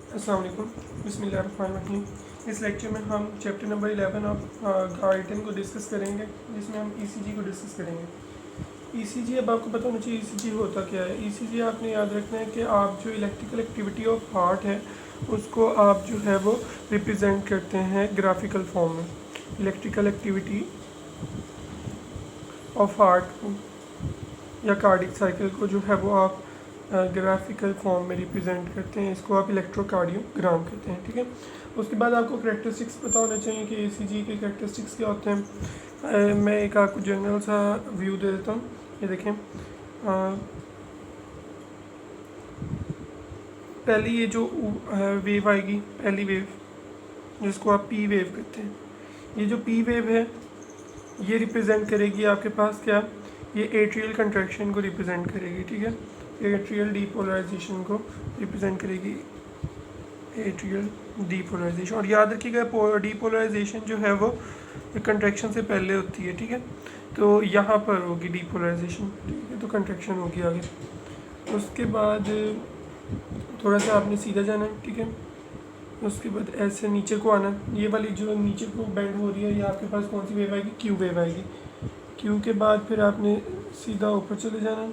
अस्सलाम वालेकुम, बिस्मिल्लाहिर्रहमानिर्रहीम। इस लेक्चर में हम चैप्टर नंबर 11 ऑफ गार्डन को डिस्कस करेंगे, जिसमें हम ईसीजी को डिस्कस करेंगे। ईसीजी, अब आपको पता होना चाहिए ईसीजी होता क्या है। ईसीजी आपने याद रखना है कि आप जो इलेक्ट्रिकल एक्टिविटी ऑफ हार्ट है उसको आप जो है वो रिप्रेजेंट करते हैं ग्राफिकल फॉर्म में। इलेक्ट्रिकल एक्टिविटी ऑफ हार्ट या कार्डिक साइकिल को जो है वो आप ग्राफिकल फॉर्म में रिप्रेजेंट करते हैं। इसको आप इलेक्ट्रोकार्डियोग्राम कहते हैं, ठीक है। उसके बाद आपको करेक्टरिस्टिक्स पता होना चाहिए कि ईसीजी के करेक्टरिस्टिक्स क्या होते हैं। मैं एक आपको जनरल सा व्यू दे देता हूँ। ये देखें, पहली ये जो वेव आएगी, पहली वेव जिसको आप पी वेव कहते हैं, ये जो पी वेव है ये रिप्रेजेंट करेगी आपके पास क्या, ये एट्रियल कंट्रैक्शन को रिप्रेजेंट करेगी, ठीक है। एट्रियल डीपोलराइजेशन को रिप्रेजेंट करेगी, एट्रियल डीपोलराइजेशन। और याद रखिएगा डीपोलराइजेशन जो है वो कंट्रैक्शन से पहले होती है, ठीक है। तो यहाँ पर होगी डीपोलराइजेशन, ठीक है, तो कंट्रैक्शन होगी आगे। उसके बाद थोड़ा सा आपने सीधा जाना है, ठीक है। उसके बाद ऐसे नीचे को आना, ये वाली जो नीचे को बेंड हो रही है ये आपके पास कौन सी वेव आएगी, क्यू वेव आएगी। क्यू के बाद फिर आपने सीधा ऊपर चले जाना,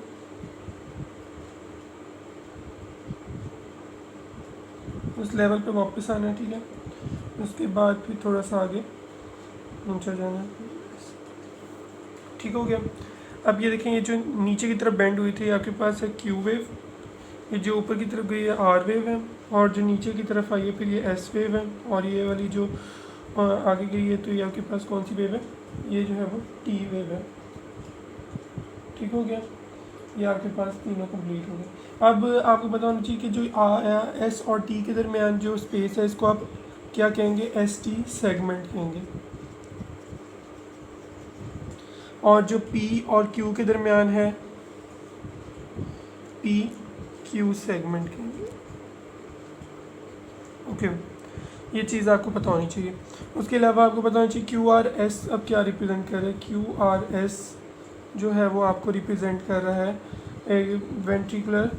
उस लेवल पे वापस आना है, ठीक है। उसके बाद फिर थोड़ा सा आगे नीचे जाना है, ठीक हो गया। अब ये देखें, ये जो नीचे की तरफ बेंड हुई थी आपके पास है क्यू वेव, ये जो ऊपर की तरफ गई है आर वेव है, और जो नीचे की तरफ आई है फिर ये एस वेव है, और ये वाली जो आगे गई है तो ये आपके पास कौन सी वेव है, ये जो है वो टी वेव है, ठीक हो गया। ये आपके पास तीनों कंप्लीट हो गए। अब आपको पता होना चाहिए कि जो एस और टी के दरमियान जो स्पेस है इसको आप क्या कहेंगे, एस टी सेगमेंट कहेंगे। और जो पी और क्यू के दरमियान है पी क्यू सेगमेंट कहेंगे, ओके। ये चीज़ आपको पता होनी चाहिए। उसके अलावा आपको पता होना चाहिए क्यू आर एस अब क्या रिप्रेजेंट कर रहा है। क्यू आर एस जो है वो आपको रिप्रेजेंट कर रहा है एक वेंट्रिकुलर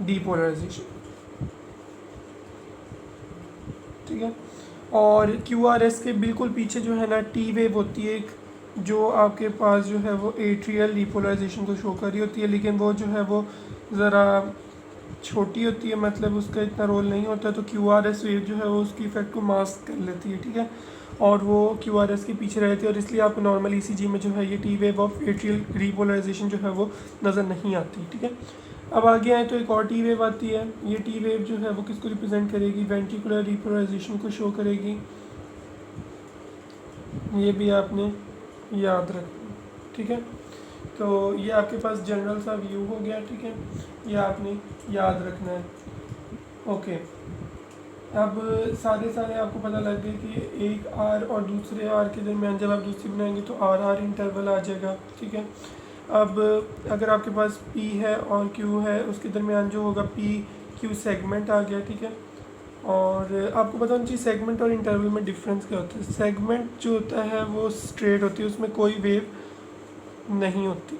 डीपोलराइजेशन, ठीक है। और क्यू आर एस के बिल्कुल पीछे जो है ना टी वेव होती है एक, जो आपके पास जो है वो एट्रियल डीपोलराइजेशन को शो कर रही होती है, लेकिन वो जो है वो ज़रा छोटी होती है, मतलब उसका इतना रोल नहीं होता। तो क्यू आर एस वेव जो है वो उसकी इफेक्ट को मास्क कर लेती है, ठीक है। और वो क्यू आर एस के पीछे रहती है, और इसलिए आपको नॉर्मल ई सी जी में जो है ये T wave of atrial repolarisation जो है वो नज़र नहीं आती, ठीक है। अब आगे आए तो एक और टी वेव आती है। ये टी वेव जो है वो किसको रिप्रेजेंट करेगी, वेंट्रिकुलर रीपोलराइजेशन को शो करेगी। ये भी आपने याद रखना, ठीक है। तो ये आपके पास जनरल सा व्यू हो गया, ठीक है। ये आपने याद रखना है, ओके। अब सारे आपको पता लग गए कि एक आर और दूसरे आर के दरमियान जब आप दूसरी बनाएंगे तो आर आर इंटरवल आ जाएगा, ठीक है। अब अगर आपके पास पी है और क्यू है, उसके दरमियान जो होगा पी क्यू सेगमेंट आ गया, ठीक है। और आपको पता होना चाहिए सेगमेंट और इंटरवल में डिफरेंस क्या होता है। सेगमेंट जो होता है वो स्ट्रेट होती है, उसमें कोई वेव नहीं होती।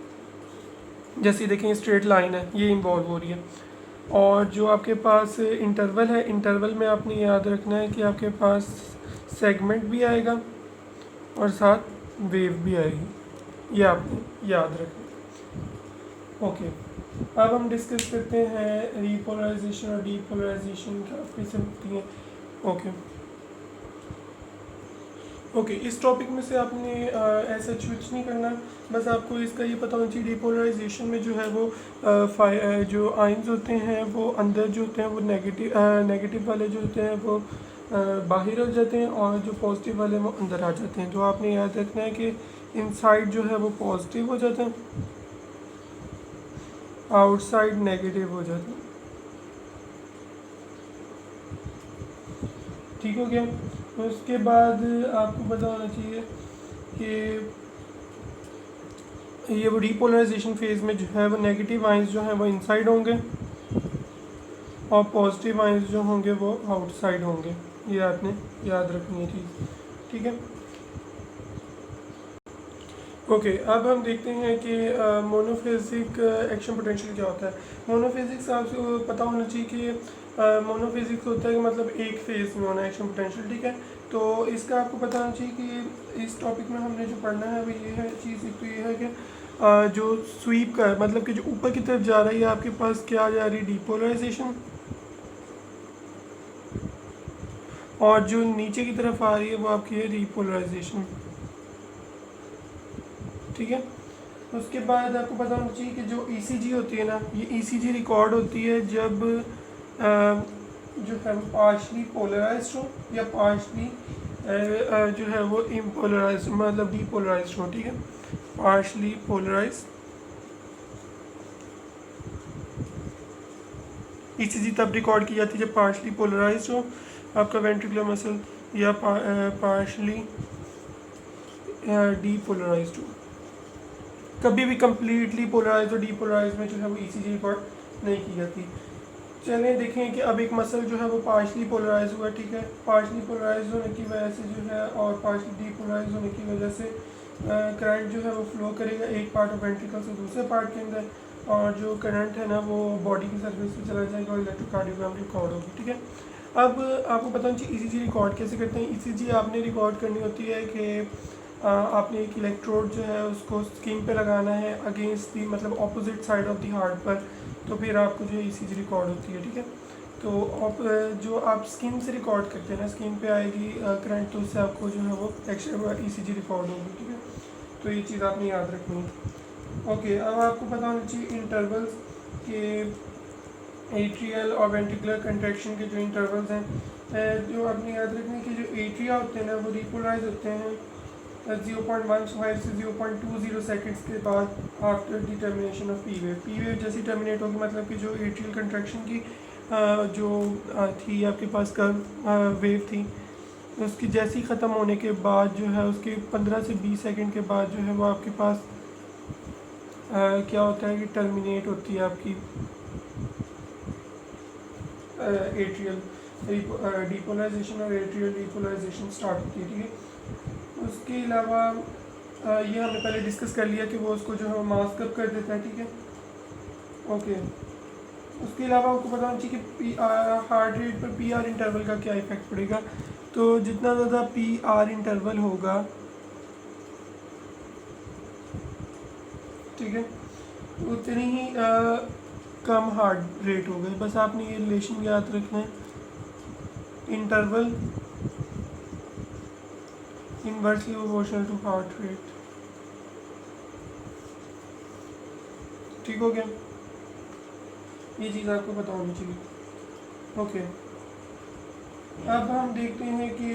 जैसे देखें स्ट्रेट लाइन है, ये इन्वॉल्व हो रही है। और जो आपके पास इंटरवल है, इंटरवल में आपने याद रखना है कि आपके पास सेगमेंट भी आएगा और साथ वेव भी आएगी, ये आपने याद रखना, ओके। अब हम डिस्कस करते हैं रीपोलराइजेशन और डीपोलराइजेशन कैसे होती है, ओके। ओके, इस टॉपिक में से आपने ऐसा स्विच नहीं करना, बस आपको इसका ये पता होना चाहिए डीपोलराइजेशन में जो है वो जो आयंस होते हैं वो अंदर जो होते हैं वो नेगेटिव वाले जो होते हैं वो बाहर हो जाते हैं, और जो पॉजिटिव वाले वो अंदर आ जाते हैं। तो आपने याद रखना है कि इनसाइड जो है वो पॉजिटिव हो जाते हैं, आउटसाइड नेगेटिव हो जाते हैं, ठीक हो गया। उसके बाद आपको पता होना चाहिए कि ये वो डीपोलराइजेशन फेज़ में जो है वो नेगेटिव आयंस जो हैं वो इनसाइड होंगे और पॉजिटिव आयंस जो होंगे वो आउटसाइड होंगे। ये आपने याद रखनी है चीज़, ठीक है। ओके अब हम देखते हैं कि मोनोफेजिक एक्शन पोटेंशियल क्या होता है। मोनोफेजिक्स आपको पता होना चाहिए कि मोनोफेजिक्स होता है कि मतलब एक फेज में होना एक्शन पोटेंशियल, ठीक है। तो इसका आपको पता होना चाहिए कि इस टॉपिक में हमने जो पढ़ना है वो ये है चीज़। एक तो ये है कि जो स्वीप का है, मतलब कि जो ऊपर की तरफ जा रही है आपके पास क्या जा रही है, डीपोलराइजेशन, और जो नीचे की तरफ आ रही है वो आपकी है रीपोलराइजेशन, ठीक है। उसके बाद आपको पता होना चाहिए कि जो ईसीजी होती है ना, ये ईसीजी रिकॉर्ड होती है जब जो है पार्शली पोलराइज्ड हो या पार्शली जो है वो इम्पोलराइज्ड मतलब डीपोलराइज्ड हो, ठीक है। पार्शली पोलराइज्ड ईसीजी तब रिकॉर्ड की जाती है जब पार्शली पोलराइज्ड हो आपका वेंट्रिकुलर मसल, या पार्शली डीपोलराइज्ड हो। कभी भी कम्प्लीटली पोलराइज और डीपोलराइज में जो है वो ईसीजी रिकॉर्ड नहीं की जाती। चलें देखें कि अब एक मसल जो है वो पार्शली पोलराइज हुआ, ठीक है। पार्शली पोलराइज होने की वजह से जो है और पार्शली डीपोलराइज होने की वजह से करंट जो है वो फ्लो करेगा एक पार्ट ऑफ वेंट्रिकल से दूसरे पार्ट के अंदर, और जो करंट है ना वो बॉडी की सर्फेस पे चला जाएगा और इलेक्ट्रोकार्डियोग्राम रिकॉर्ड होगी, ठीक है। अब आपको पता होना चाहिए ईसीजी रिकॉर्ड कैसे करते हैं। ईसीजी आपने रिकॉर्ड करनी होती है कि आपने एक इलेक्ट्रोड जो है उसको स्किन पे लगाना है अगेंस्ट दी मतलब opposite side of the heart पर, तो फिर आपको जो है ईसीजी रिकॉर्ड होती है, ठीक है। तो जो आप स्किन से रिकॉर्ड करते हैं ना, स्किन पे आएगी करंट, तो उससे आपको जो है वो एक्स्ट्रा ईसीजी रिकॉर्ड होगी, ठीक है। तो ये चीज़ आपने याद रखनी है। ओके, अब आपको पता होना चाहिए इंटरवल्स के, एट्रियल और वेंट्रिकुलर कंट्रैक्शन के जो इंटरवल्स हैं, जो आपने याद रखने कि जो एट्रिया होते हैं ना वो रिपोलराइज होते हैं 0.15 से 0.20 सेकेंड्स के बाद after the termination of P wave. P wave जैसी टर्मिनेट होगी मतलब कि जो एट्रियल कंट्रैक्शन की जो थी आपके पास कर्व वेव थी, उसकी जैसी ख़त्म होने के बाद जो है उसके 15 से 20 सेकंड के बाद जो है वो आपके पास क्या होता है कि टर्मिनेट होती है आपकी एट्रियल डीपोलराइजेशन और एट्रियल डीपोलराइजेशन स्टार्ट होती है, ठीक है। उसके अलावा ये हमने पहले डिस्कस कर लिया कि वो उसको जो है मास्क अप कर देता है, ठीक है। ओके, उसके अलावा आपको पता होना चाहिए कि हार्ट रेट पर पी आर इंटरवल का क्या इफेक्ट पड़ेगा। तो जितना ज़्यादा पी आर इंटरवल होगा, ठीक है, उतनी ही कम हार्ट रेट होगा। बस आपने ये रिलेशन याद रखना है, interval inversely proportional to heart rate, ठीक हो गया। ये चीज़ आपको पता होनी चाहिए। ओके, अब हम देखते हैं कि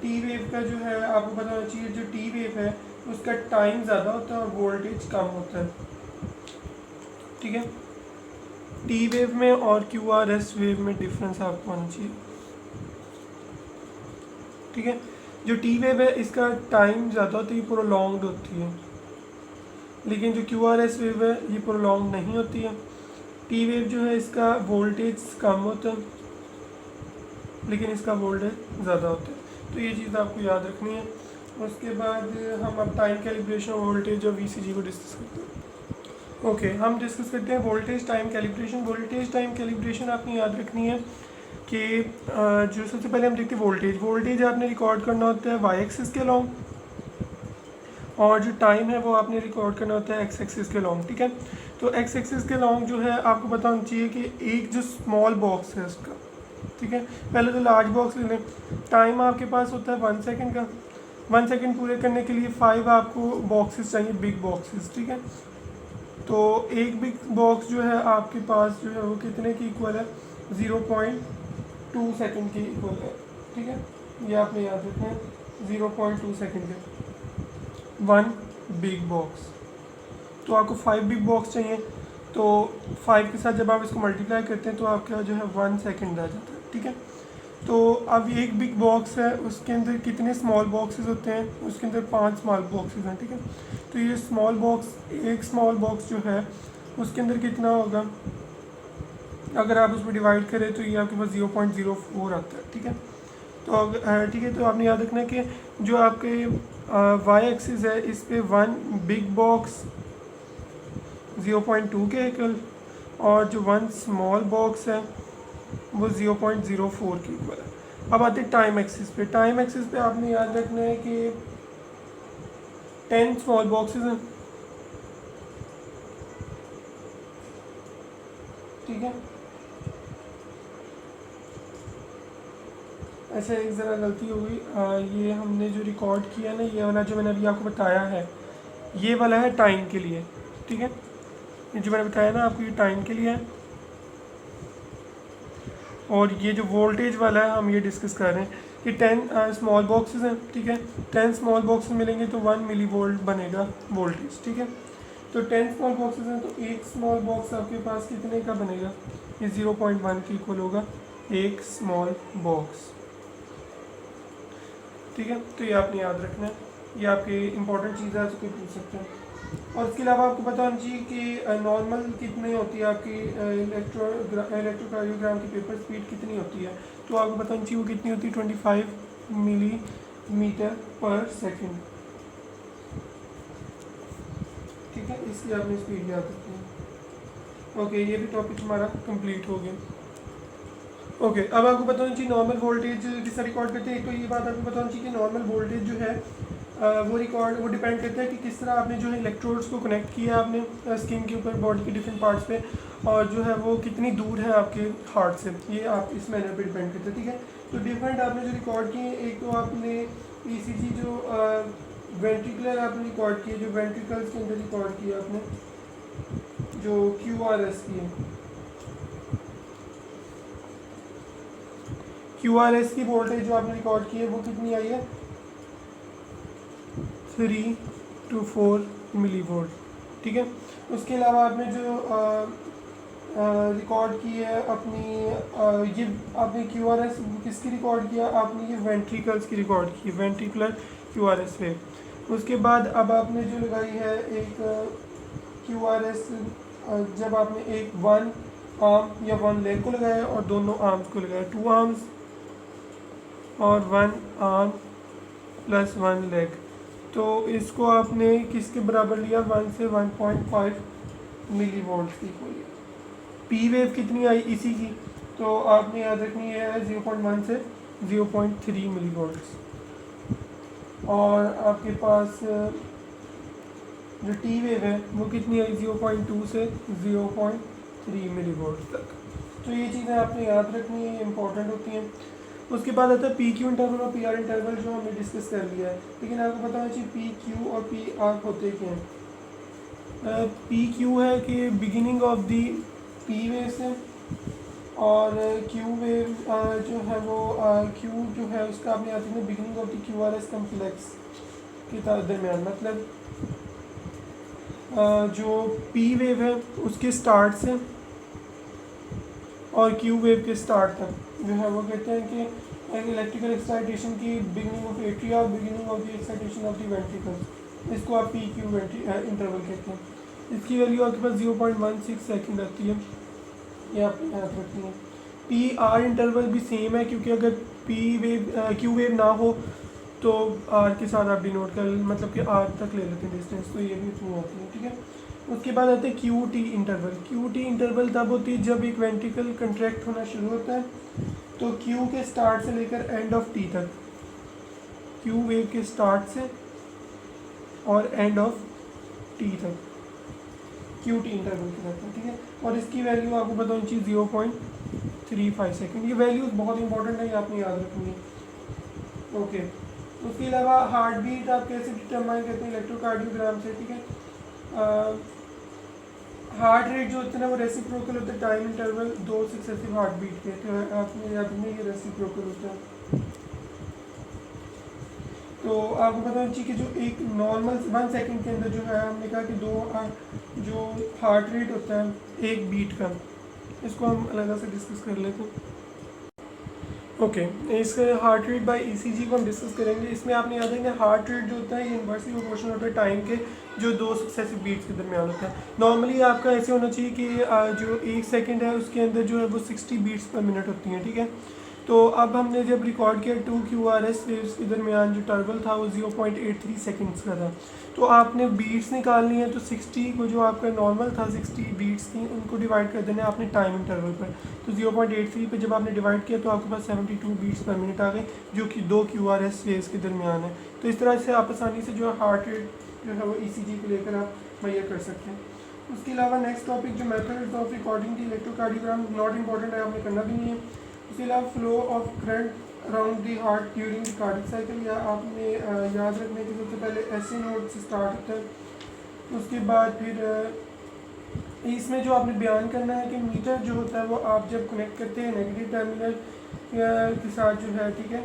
टी वेव का जो है आपको पता होना चाहिए, जो टी वेव है उसका टाइम ज़्यादा होता है और वोल्टेज कम होता है, ठीक है। टी वेव में और क्यू आर एस वेव में डिफरेंस आपको आना चाहिए, ठीक है। जो टी वेव है इसका टाइम ज़्यादा होती है, प्रोलॉन्ग्ड होती है, लेकिन जो क्यू आर एस वेव है ये प्रोलॉन्ग नहीं होती है। टी वेव जो है इसका वोल्टेज कम होता है लेकिन इसका वोल्टेज ज़्यादा होता है, तो ये चीज़ आपको याद रखनी है। उसके बाद हम अब टाइम कैलिब्रेशन वोल्टेज और वीसीजी को डिस्कस करते हैं। ओके, हम डिस्कस करते हैं voltage time calibration. Voltage time calibration आपने याद रखनी है कि जो सबसे पहले हम देखते हैं वोल्टेज आपने रिकॉर्ड करना होता है वाई एक्सिस के लॉन्ग, और जो टाइम है वो आपने रिकॉर्ड करना होता है एक्स एक्सिस के लॉन्ग, ठीक है। तो एक्स एक्सिस के लॉन्ग जो है आपको पता होना चाहिए कि एक जो स्मॉल बॉक्स है उसका, ठीक है, पहले तो लार्ज बॉक्स ले लें। टाइम आपके पास होता है 1 सेकंड का। 1 सेकंड पूरे करने के लिए 5 आपको बॉक्सेस चाहिए, बिग बॉक्सेस, ठीक है। तो एक बिग बॉक्स जो है आपके पास जो है वो कितने की इक्वल है, 0.2 सेकंड की इक्वल है, ठीक है। ये आपने याद रखना है, 0.2 सेकंड के 1 बिग बॉक्स। तो आपको 5 बिग बॉक्स चाहिए, तो 5 के साथ जब आप इसको मल्टीप्लाई करते हैं तो आपका जो है 1 सेकंड आ जाता है, ठीक है। तो अब एक बिग बॉक्स है, उसके अंदर कितने स्मॉल बॉक्सेस होते हैं, उसके अंदर 5 स्मॉल बॉक्सेस हैं, ठीक है। तो ये स्मॉल बॉक्स, एक स्मॉल बॉक्स जो है उसके अंदर कितना होगा, अगर आप उसको डिवाइड करें तो ये आपके पास 0.04 आता है, ठीक है। तो ठीक है, तो आपने याद रखना है कि जो आपके वाई एक्सिस है, इस पे 1 बिग बॉक्स 0.2 के इक्वल, और जो 1 स्मॉल बॉक्स है वो 0.04 के इक्वल है। अब आते हैं टाइम एक्सिस पे। टाइम एक्सिस पे आपने याद रखना है कि 10 स्मॉल बॉक्सेस हैं, ठीक है। ऐसे एक ज़रा गलती हो गई, ये हमने जो रिकॉर्ड किया ना, ये वाला जो मैंने अभी आपको बताया है, ये वाला है टाइम के लिए, ठीक है। ये जो मैंने बताया ना आपको, ये टाइम के लिए है, और ये जो वोल्टेज वाला है हम ये डिस्कस कर रहे हैं कि 10 स्मॉल बॉक्सेस हैं, ठीक है। 10 स्मॉल बॉक्सेस मिलेंगे तो 1 मिली वोल्ट बनेगा वोल्टेज, ठीक है। तो 10 स्मॉल बॉक्सेस हैं, तो एक स्मॉल बॉक्स आपके पास कितने का बनेगा, ये 0.1 के इक्वल होगा एक स्मॉल बॉक्स, ठीक है। तो ये आपने याद रखना है, ये आपके इंपॉर्टेंट चीज़ है, उसको पूछ सकते हैं। और इसके अलावा आपको पता होना चाहिए कि नॉर्मल कितनी होती है आपकी इलेक्ट्रोकार्डियोग्राम की पेपर स्पीड कितनी होती है, तो आपको पता होना चाहिए वो कितनी होती है, 25 मिलीमीटर पर सेकेंड, ठीक है। इसलिए आपने स्पीड याद रखनी है। ओके, ये भी टॉपिक हमारा कंप्लीट हो गया। ओके, अब आपको पता होना चाहिए नॉर्मल वोल्टेज किस तरह रिकॉर्ड करते हैं। एक तो ये बात आपको पता होनी चाहिए कि नॉर्मल वोल्टेज जो है वो डिपेंड करता है कि किस तरह आपने जो है इलेक्ट्रोड्स को कनेक्ट किया आपने स्किन के ऊपर, बॉडी के डिफरेंट पार्ट्स पे, और जो है वो कितनी दूर है आपके हार्ट से, ये आप इस मैनर पे डिपेंड करते हैं, ठीक है। तो डिफरेंट आपने जो रिकॉर्ड किए, एक तो आपने ईसीजी जो वेंट्रिकुलर आपने रिकॉर्ड किए, जो वेंट्रिकल्स के अंदर रिकॉर्ड किया आपने, जो QRS की है, QRS की वोल्टेज जो आपने रिकॉर्ड की है वो कितनी आई है, 3 to 4 मिली वोल्ट, ठीक है। उसके अलावा आपने जो रिकॉर्ड की है अपनी ये आपने QRS किसकी रिकॉर्ड किया, आपने ये वेंट्रिकल्स की रिकॉर्ड की, वेंट्रिकुलर QRS वेव। उसके बाद अब आपने जो लगाई है एक QRS, जब आपने एक 1 आर्म या 1 लेग को लगाया और दोनों आर्म्स को लगाया, 2 आर्म्स और 1 आर्म प्लस 1 लेग, तो इसको आपने किसके बराबर लिया, 1 से 1.5 मिली वोल्ट की को लिया। पी वेव कितनी आई इसी की, तो आपने याद रखनी है 0.1 से 0.3 मिली वोल्ट। और आपके पास जो टी वेव है वो कितनी आई, 0.2 से 0.3 मिली वोल्ट तक। तो ये चीज़ें आपने याद रखनी है, इंपॉर्टेंट होती हैं। उसके बाद आता है पी क्यू इंटरवल और पी आर इंटरवल, जो हमने डिस्कस कर लिया है, लेकिन आपको पता होना चाहिए पी क्यू और पी आर होते क्या हैं। पी क्यू है कि beginning of the P wave से, और क्यू वेव जो है वो क्यू जो है उसका आपने याद रखना beginning of the QRS complex के दरमियान, मतलब जो पी वेव है उसके स्टार्ट से और क्यू वेव के स्टार्ट तक जो है वो कहते हैं कि इलेक्ट्रिकल एक्साइटेशन की बिगिनिंग ऑफ एट्रिया और beginning of the excitation of the ventricles, इसको आप पी क्यू इंटरवल कहते हैं। इसकी वैल्यू आपके पास 0.16 सेकंड आती है, ये आपने याद रखनी है। पी आर इंटरवल भी सेम है, क्योंकि अगर पी वेव क्यू वेव ना हो तो आर के साथ आप डिनोट कर, मतलब कि आर तक ले लेते हैं डिस्टेंस, तो ये भी इतनी होती है, ठीक है। उसके बाद आते हैं Q T interval. Q T interval तब होती है जब एक वेंट्रिकल कंट्रैक्ट होना शुरू होता है, तो क्यू के स्टार्ट से लेकर एंड ऑफ टी तक, क्यू वेव के स्टार्ट से और एंड ऑफ टी तक क्यू टी इंटरवल के रहता है, ठीक है। और इसकी वैल्यू आपको पता होनी चाहिए 0.35 सेकेंड। ये वैल्यूज बहुत इंपॉर्टेंट है, ये आपने याद रखनी है। ओके, उसके अलावा हार्ट बीट आप कैसे डिटरमाइन करते हैं, इलेक्ट्रोकार्डियोग्राम से, ठीक है। हार्ट रेट जो होता है ना वो रेसिप्रोकल होता है time interval 2 successive heart beat के, तो आपने याद रखना ये रेसिप्रोकल होता है। तो आपको पता होना चाहिए कि जो एक नॉर्मल 1 सेकंड के अंदर जो है, हमने कहा कि जो हार्ट रेट होता है एक बीट का, इसको हम अलग से डिस्कस कर लेते हैं। ओके, इस हार्ट रेट बाय ईसीजी को हम डिस्कस करेंगे। इसमें आपने याद रखना हार्ट रेट जो होता है ये इन्वर्सली प्रोपोर्शनल होता है टाइम के जो 2 सक्सेसिव बीट्स के दरमियान होता है। नॉर्मली आपका ऐसे होना चाहिए कि जो 1 सेकंड है उसके अंदर जो है वो 60 बीट्स पर मिनट होती हैं, ठीक है। तो अब हमने जब रिकॉर्ड किया 2 QRS वेव्स के दरमियान जो इंटरवल था वो 0.83 सेकंड्स का था। तो आपने बीट्स निकालनी है, तो 60 को जो आपका नॉर्मल था 60 बीट्स थी उनको डिवाइड कर देना है आपने टाइम इंटरवल पर। तो 0.83 पे जब आपने डिवाइड किया तो आपके पास 72 बीट्स पर मिनट आ गए, जो कि 2 QRS वेव्स के दरमियान है। तो इस तरह से आप आसानी से जो है हार्ट रेट जो है वो ECG को लेकर आप मुहैया कर सकते हैं। उसके अलावा नेक्स्ट टॉपिक जो methods of recording the electrocardiogram, not important है, आपने करना भी नहीं है। उसके अलावा flow of current around the heart during the cardiac cycle, या आपने याद रखने की सबसे पहले ऐसे नोट से स्टार्ट होता है। उसके बाद फिर इसमें जो आपने बयान करना है कि मीटर जो होता है वो आप जब कनेक्ट करते हैं नेगेटिव टर्मिनल के साथ जो है, ठीक है,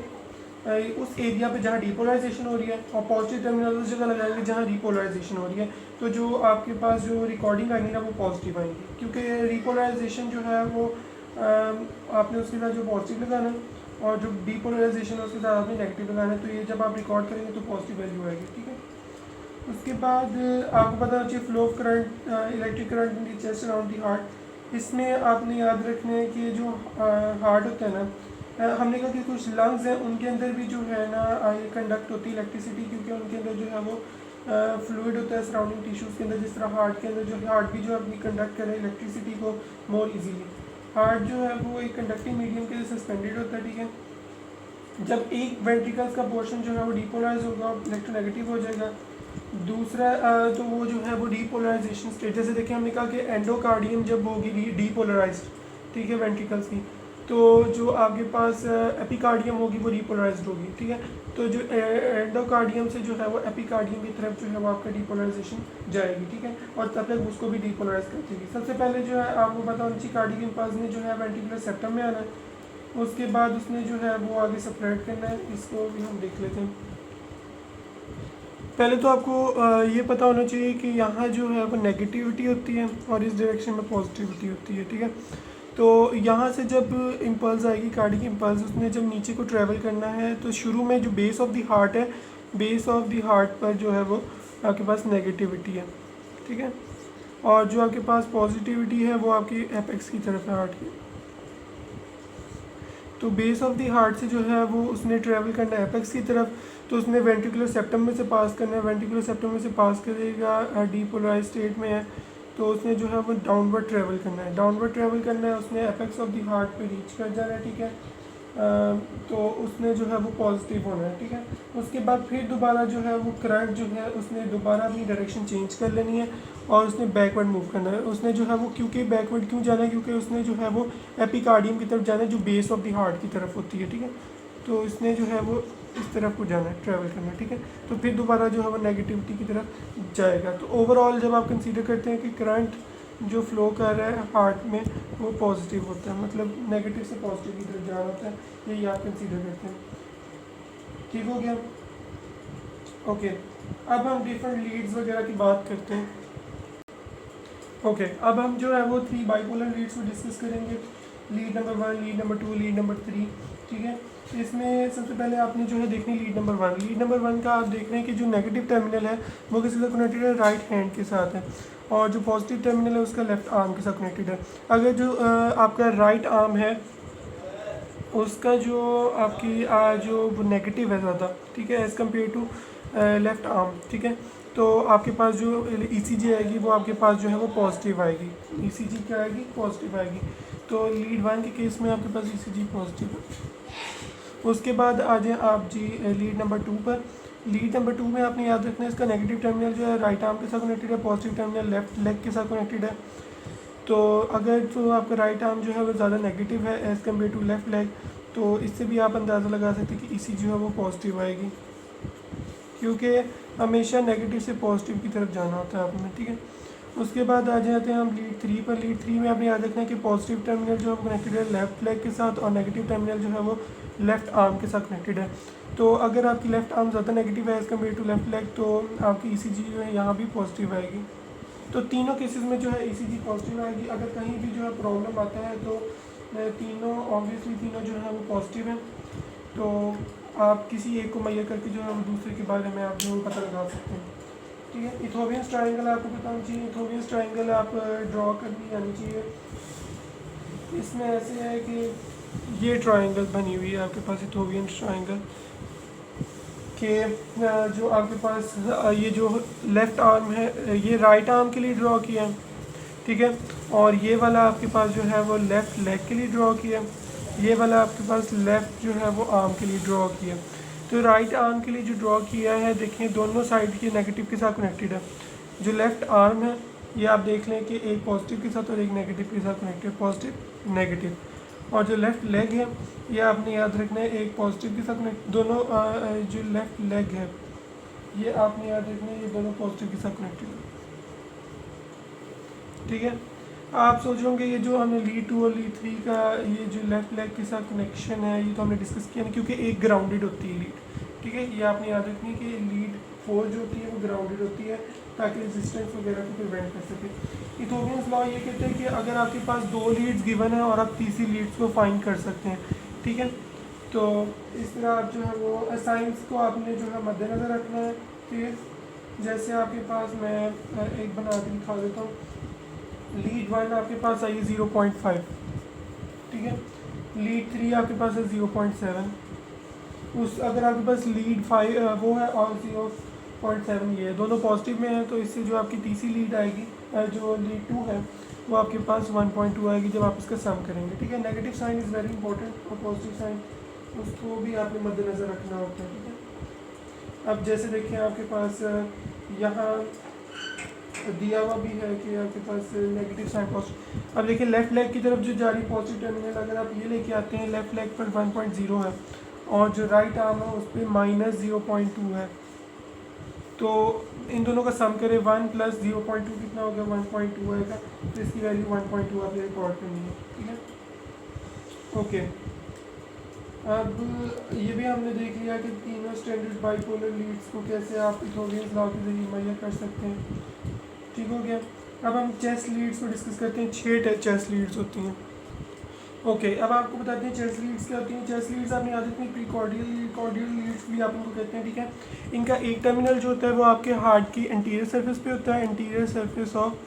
उस एरिया पे जहाँ डिपोलराइजेशन हो रही है, और पॉजिटिव टर्मिनल उस जगह लगाएंगे जहाँ रिपोलराइजेशन हो रही है। तो जो आपके पास जो रिकॉर्डिंग आएगी ना वो पॉजिटिव आएंगी, क्योंकि रिपोलराइजेशन जो है वो आपने उसके साथ जो पॉजिटिव लगाना है, और जो डिपोलराइजेशन है उसके साथ आपने नेगेटिव लगाना है। तो ये जब आप रिकॉर्ड करेंगे तो पॉजिटिव वैल्यू आएगी, ठीक है। उसके बाद आपको पता होना चाहिए flow of current, electric current in the chest around the heart. इसमें आपने याद रखना है कि जो हार्ट होता है ना, हमने कहा कि कुछ लंग्स हैं उनके अंदर भी जो है ना ये कंडक्ट होती है इलेक्ट्रिसिटी, क्योंकि उनके अंदर जो है वो फ्लूइड होता है सराउंडिंग टिश्यूज़ के अंदर, जिस तरह हार्ट के अंदर जो हार्ट भी जो अपनी कंडक्ट करे इलेक्ट्रिसिटी को मोर इजीली। हार्ट जो है वो एक कंडक्टिंग मीडियम के लिए सस्पेंडेड होता है, ठीक है। जब एक वेंट्रिकल्स का पोर्शन जो है वो डिपोलराइज होगा, इलेक्ट्रोनेगेटिव हो जाएगा। दूसरा तो वो जो है वो डिपोलराइजेशन स्टेट, जैसे देखिए हमने कहा कि एंडोकार्डियम जब होगी डिपोलराइज्ड, ठीक है, वेंट्रिकल्स की, तो जो आपके पास एपिकार्डियम होगी वो डिपोलराइज्ड होगी, ठीक है। तो जो एंडोकार्डियम से जो है वो एपिकार्डियम की तरफ जो है वो आपका डिपोलराइजेशन जाएगी, ठीक है, और तब तक उसको भी डिपोलराइज कर देगी। सबसे पहले जो है आपको पता होना चाहिए कार्डियक इम्पल्स ने जो है वेंट्रिकुलर सेप्टम में आना है, उसके बाद उसने जो है वो आगे सेपरेट करना है। इसको भी हम देख लेते हैं। पहले तो आपको ये पता होना चाहिए कि यहाँ जो है वो नेगेटिविटी होती है और इस डायरेक्शन में पॉजिटिविटी होती है, ठीक है। तो यहाँ से जब इम्पल्स आएगी कार्डिक इम्पल्स, उसने जब नीचे को ट्रैवल करना है तो शुरू में जो बेस ऑफ द हार्ट है, बेस ऑफ द हार्ट पर जो है वो आपके पास नेगेटिविटी है, ठीक है, और जो आपके पास पॉजिटिविटी है वो आपकी एपेक्स की तरफ है हार्ट की। तो बेस ऑफ द हार्ट से जो है वो उसने ट्रैवल करना है एपेक्स की तरफ, तो उसने वेंट्रिकुलर सेप्टम में से पास करना है, वेंट्रिकुलर सेप्टम में से पास करेगा, डीपोलराइज स्टेट में है, तो उसने जो है वो डाउनवर्ड ट्रैवल करना है, डाउनवर्ड ट्रैवल करना है, उसने एपेक्स ऑफ द हार्ट पे रीच कर जाना है, ठीक है। तो उसने जो है वो पॉजिटिव होना है, ठीक है। उसके बाद फिर दोबारा जो है वो करंट जो है उसने दोबारा अपनी डायरेक्शन चेंज कर लेनी है और उसने बैकवर्ड मूव करना है। उसने जो है वो क्योंकि बैकवर्ड क्यों जाना है, क्योंकि उसने जो है वो एपिकार्डियम की तरफ जाना है जो बेस ऑफ द हार्ट की तरफ होती है, ठीक है। तो इसने जो है वो इस तरफ को जाना है, ट्रैवल करना है, ठीक है। तो फिर दोबारा जो है वो नेगेटिविटी की तरफ जाएगा। तो ओवरऑल जब आप कंसीडर करते हैं कि करंट जो फ्लो कर रहा है हार्ट में वो पॉजिटिव होता है, मतलब नेगेटिव से पॉजिटिव की तरफ जा रहा होता है, यही आप कंसीडर करते हैं। ठीक हो गया, ओके। अब हम डिफरेंट लीड्स वगैरह की बात करते हैं। ओके, अब हम जो है वो 3 बाइपोलर लीड्स को डिस्कस करेंगे, lead number 1, lead number 2, lead number 3, ठीक है। इसमें सबसे पहले आपने जो है देखनी लीड नंबर 1। लीड नंबर 1 का आप देख रहे हैं कि जो नेगेटिव टर्मिनल है वो किसी से कनेक्टेड है, राइट हैंड के साथ है, और जो पॉजिटिव टर्मिनल है उसका लेफ्ट आर्म के साथ कनेक्टेड है। अगर जो आपका राइट आर्म है उसका जो आपकी जो वो नेगेटिव है ज़्यादा, ठीक है, as compare to left arm, ठीक है, तो आपके पास जो ECG आएगी वो आपके पास जो है वो पॉजिटिव आएगी। ECG क्या आएगी? पॉजिटिव आएगी। तो लीड 1 के केस में आपके पास ECG पॉजिटिव है। उसके बाद आ जाए आप जी लीड नंबर 2 पर। लीड नंबर 2 में आपने याद रखना है इसका नेगेटिव टर्मिनल जो है राइट आर्म के साथ कनेक्टेड है, पॉजिटिव टर्मिनल लेफ्ट लेग के साथ कनेक्टेड है। तो अगर तो आपका राइट आर्म जो है वो ज़्यादा नेगेटिव है as compare to left leg, तो इससे भी आप अंदाज़ा लगा सकते हैं कि ECG जो है वो पॉजिटिव आएगी, क्योंकि हमेशा नेगेटिव से पॉजिटिव की तरफ जाना होता है आपने, ठीक है। उसके बाद आ जाते हैं हम लीड 3 पर। लीड 3 में आपने याद रखना है कि पॉजिटिव टर्मिनल जो है वो कनेक्टेड है लेफ्ट लेग के साथ, और नेगेटिव टर्मिनल जो है वो लेफ्ट आर्म के साथ कनेक्टेड है। तो अगर आपकी लेफ्ट आर्म ज़्यादा नेगेटिव है as compare to left leg, तो आपकी ECG जो है यहाँ भी पॉजिटिव आएगी। तो तीनों केसेस में जो है ECG पॉजिटिव आएगी। अगर कहीं भी जो है प्रॉब्लम आता है तो तीनों ऑब्वियसली तीनों जो है वो पॉजिटिव हैं, तो आप किसी एक को मुहैया करके जो है वो दूसरे के बारे में आप जो पता लगा सकते हैं, ठीक है। इथोपियन ट्रायंगल आपको पता होना चाहिए, इथोपियन ट्रायंगल आप ड्रॉ करनी आनी चाहिए। इसमें ऐसे है कि ये ट्रायंगल बनी हुई है आपके पास इथोपियन ट्रायंगल के जो आपके पास ये जो लेफ़्ट आर्म है ये राइट आर्म के लिए ड्रॉ किया है, ठीक है। और ये वाला आपके पास जो है वो लेफ़्ट लेग के लिए ड्रॉ किया है, ये वाला आपके पास लेफ़्ट जो है वो आर्म के लिए ड्रॉ किया। तो राइट आर्म के लिए जो ड्रॉ किया है देखिए दोनों साइड के नेगेटिव के साथ कनेक्टेड है। जो लेफ़्ट आर्म है ये आप देख लें कि एक पॉजिटिव के साथ और एक नेगेटिव के साथ कनेक्टेड, पॉजिटिव नेगेटिव। और जो लेफ़्ट लेग है ये आपने याद रखना है एक पॉजिटिव के साथ कनेक्ट, दोनों जो लेफ़्ट लेग है ये आपने याद रखना है ये दोनों पॉजिटिव के साथ कनेक्टेड है, ठीक है। आप सोचोगे ये जो हमने लीड 2 और लीड 3 का ये जो लेफ़्ट लेग के साथ कनेक्शन है ये तो हमने डिस्कस किया नहीं क्योंकि एक ग्राउंडेड होती है लीड, ठीक है। ये आपने याद रखनी है कि लीड 4 जो होती है वो ग्राउंडेड होती है ताकि रेजिस्टेंस वगैरह को प्रिवेंट कर सके। इथोपियंस लॉ ये कहते हैं कि अगर आपके पास 2 लीड्स गिवन है और आप तीसरी लीड्स को फाइंड कर सकते हैं, ठीक है। तो इस तरह आप जो है वो साइंस को आपने जो है मद्देनज़र रखना है, ठीक है। जैसे आपके पास मैं एक बना के दिखा देता हूँ। लीड 1 आपके पास आई है 0.5, ठीक है। लीड 3 आपके पास है 0.7, उस अगर आपके पास लीड 5 वो है और 0.7 ये है, दोनों पॉजिटिव में है तो इससे जो आपकी तीसरी लीड आएगी जो लीड 2 है वो आपके पास 1.2 आएगी जब आप इसका सम करेंगे, ठीक है। Negative sign is very important और पॉजिटिव साइन उसको भी आपने मद्देनज़र रखना होता है, ठीक है। अब जैसे देखें आपके पास यहाँ दिया हुआ भी है कि आपके पास नेगेटिव साइन पॉजिटिव। अब देखिए लेफ़्ट लेग की तरफ जो जा रही पॉजिटिव टर्मिनल अगर आप ये लेके आते हैं लेफ़्ट लेग पर 1.0 है और जो राइट आर्म है उस पर -0.2 है, तो इन दोनों का सम करें 1 + 0.2 कितना होगा 1.2 आएगा, तो इसकी वैल्यू 1.2 आपने रिकॉर्ड करनी है, ठीक है। ओके, अब ये भी हमने देख लिया कि तीनों स्टैंडर्ड बाइपोलर लीड्स को कैसे आप इथोपियंस लॉ के जरिए मुहैया कर सकते हैं, ठीक हो गया। अब हम चेस्ट लीड्स को डिस्कस करते हैं। 6 चेस्ट लीड्स होती हैं। ओके, अब आपको बताते हैं चेस्ट लीड्स क्या होती हैं। चेस्ट लीड्स आपने याद रखनी, प्रीकॉर्डियल लीड्स भी आप उनको कहते हैं, ठीक है। इनका एक टर्मिनल जो होता है वो आपके हार्ट की एंटीरियर सरफेस पे होता है, एंटीरियर सरफेस ऑफ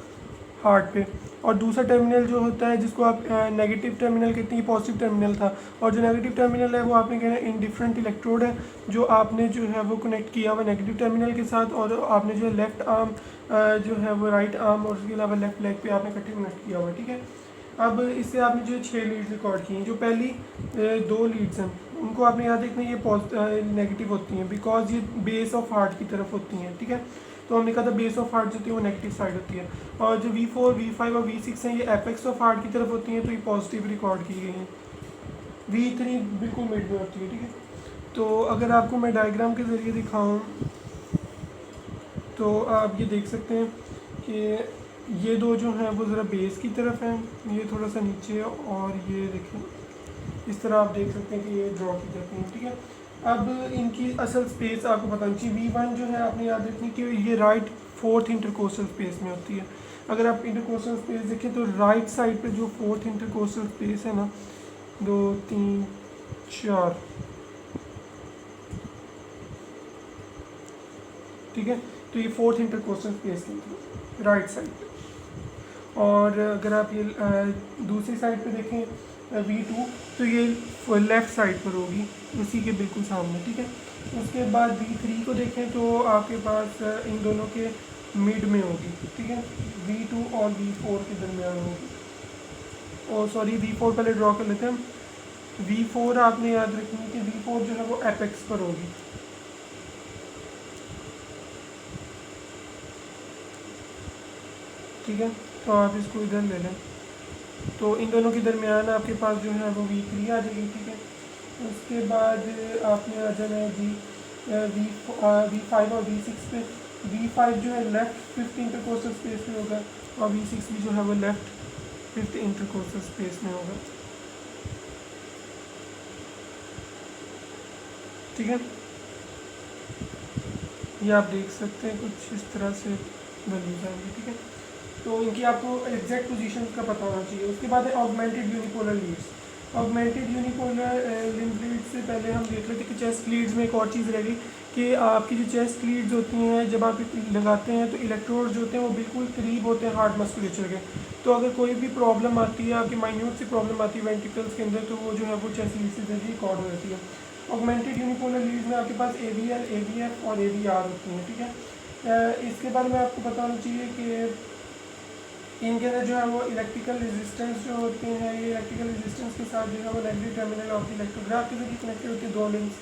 हार्ट पे, और दूसरा टर्मिनल जो होता है जिसको आप नेगेटिव टर्मिनल कहते हैं, पॉजिटिव टर्मिनल था, और जो नेगेटिव टर्मिनल है वो आपने कहना है इंडिफरेंट इलेक्ट्रोड है जो आपने जो है वो कनेक्ट किया हुआ नेगेटिव टर्मिनल के साथ, और आपने जो है लेफ़्ट आर्म जो है वो राइट आर्म और उसके अलावा लेफ़्ट लेग पे आपने इकट्ठे कनेक्ट किया हुआ है, ठीक है। अब इससे आपने जो 6 लीड्स रिकॉर्ड की हैं, जो पहली 2 लीड्स हैं उनको आपने याद रखना ये नेगेटिव होती हैं बिकॉज ये बेस ऑफ हार्ट की तरफ होती हैं, ठीक है। तो हमने कहा था बेस ऑफ हार्ट जो होती है वो नेगेटिव साइड होती है, और जो V4, V5 और V6 हैं ये एपेक्स ऑफ हार्ट की तरफ होती हैं तो ये पॉजिटिव रिकॉर्ड की गई हैं। V3 बिल्कुल मिड में होती है, ठीक है। तो अगर आपको मैं डायग्राम के ज़रिए दिखाऊं तो आप ये देख सकते हैं कि ये दो जो हैं वो ज़रा बेस की तरफ हैं, ये थोड़ा सा नीचे है, और ये देखें इस तरह आप देख सकते हैं कि ये ड्रॉ की जाती हैं, ठीक है। अब इनकी असल स्पेस आपको बतानी चाहिए। V1 जो है आपने याद रखनी कि ये राइट 4th इंटरकोस्टल स्पेस में होती है। अगर आप इंटरकोस्टल स्पेस देखें तो राइट साइड पे जो 4th इंटरकोस्टल स्पेस है ना, 2 3 4, ठीक है, तो ये 4th इंटरकोस्टल स्पेस की राइट साइड पे। और अगर आप ये दूसरी साइड पे देखें V2 तो ये लेफ़्ट साइड पर होगी उसी के बिल्कुल सामने, ठीक है। उसके बाद V3 को देखें तो आपके पास इन दोनों के मिड में होगी, ठीक है, V2 और V4 के दरमियान होगी। और सॉरी V4 पहले ड्रॉ कर लेते हैं। V4 आपने याद रखनी है कि V4 जो है वो एपेक्स पर होगी, ठीक है। तो आप इसको इधर ले लें, तो इन दोनों के दरमियान आपके पास जो है वो V3 आ जाएगी, ठीक है। उसके बाद आपने आ जाना है जी V5 और V6 पे। V5 जो है लेफ़्ट 5th इंटरकोस्टल स्पेस में होगा और V6 भी जो है वो लेफ़्ट 5th इंटरकोस्टल स्पेस में होगा, ठीक है। ये आप देख सकते हैं कुछ इस तरह से वैल्यूज आएंगी, ठीक है। तो इनकी आपको एग्जैक्ट पोजीशन का पता होना चाहिए। उसके बाद है augmented unipolar leads. Augmented unipolar limb leads से पहले हम देख लेते कि चेस्ट लीड्स में एक और चीज़ रह गई कि आपकी जो चेस्ट लीड्स होती हैं जब आप लगाते हैं तो इलेक्ट्रोड जो होते हैं वो बिल्कुल करीब होते हैं हार्ट मस्कुलेचर के। तो अगर कोई भी प्रॉब्लम आती है, आपकी माइन्यूट सी प्रॉब्लम आती है वेंट्रिकल्स के अंदर, तो वो जो है वो चेस्ट लीड से रिकॉर्ड हो जाती है। ऑगमेंटेड यूनिपोलर लीड्स में आपके पास AVL, AVF और AVR होती हैं, ठीक है। इसके बारे में आपको पता होना चाहिए कि इनके अंदर जो है वो इलेक्ट्रिकल रेजिस्टेंस जो होते हैं, ये इलेक्ट्रिकल रेजिस्टेंस के साथ जो है वो नेगेटिव टर्मिनल ऑफ इलेक्ट्रोग्राफ के जरिए कनेक्टेड होती है, 2 लिंक्स,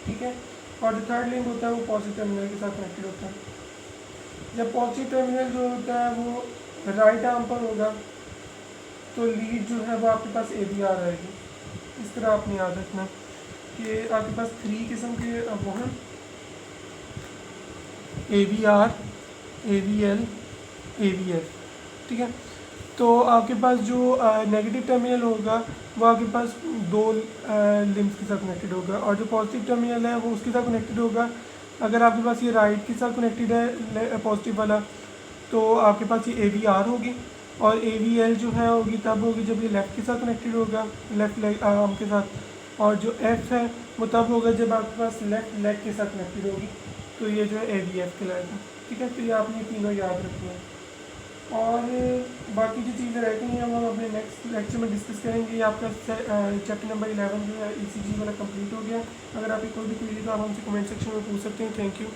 ठीक है। और जो थर्ड लिंक होता है वो पॉजिटिव टर्मिनल के साथ कनेक्टेड होता है। जब पॉजिटिव टर्मिनल जो होता है वो राइट आर्म पर होगा तो लीड जो है वो आपके पास AVR आएगी। इस तरह आपने याद रखना कि आपके पास 3 किस्म के वो हैं, AVR, AVL, AVF, ठीक है। तो आपके पास जो नेगेटिव टर्मिनल होगा वो आपके पास 2 लिम्स के साथ कनेक्टेड होगा, और जो पॉजिटिव टर्मिनल है वो उसके साथ कनेक्टेड होगा। अगर आपके पास ये राइट के साथ कनेक्टेड है पॉजिटिव वाला, तो आपके पास ये AVR होगी, और AVL जो है होगी तब होगी जब ये लेफ़्ट के साथ कनेक्टेड होगा, लेफ़्ट लेग आर्म के साथ। और जो F है वो तब होगा जब आपके पास लेफ़्ट लेग के साथ कनेक्टेड होगी, तो ये जो है AVF कहलाएगा, ठीक है। तो ये आपने तीनों याद रखना है। और बाकी जो चीज़ें रहती हैं वो हम अपने नेक्स्ट लेक्चर में डिस्कस करेंगे। ये आपका चैप्टर नंबर 11 जो है ECG वाला कंप्लीट हो गया। अगर आपकी कोई भी क्वेरी तो आप हमसे कमेंट सेक्शन में पूछ सकते हैं। Thank you.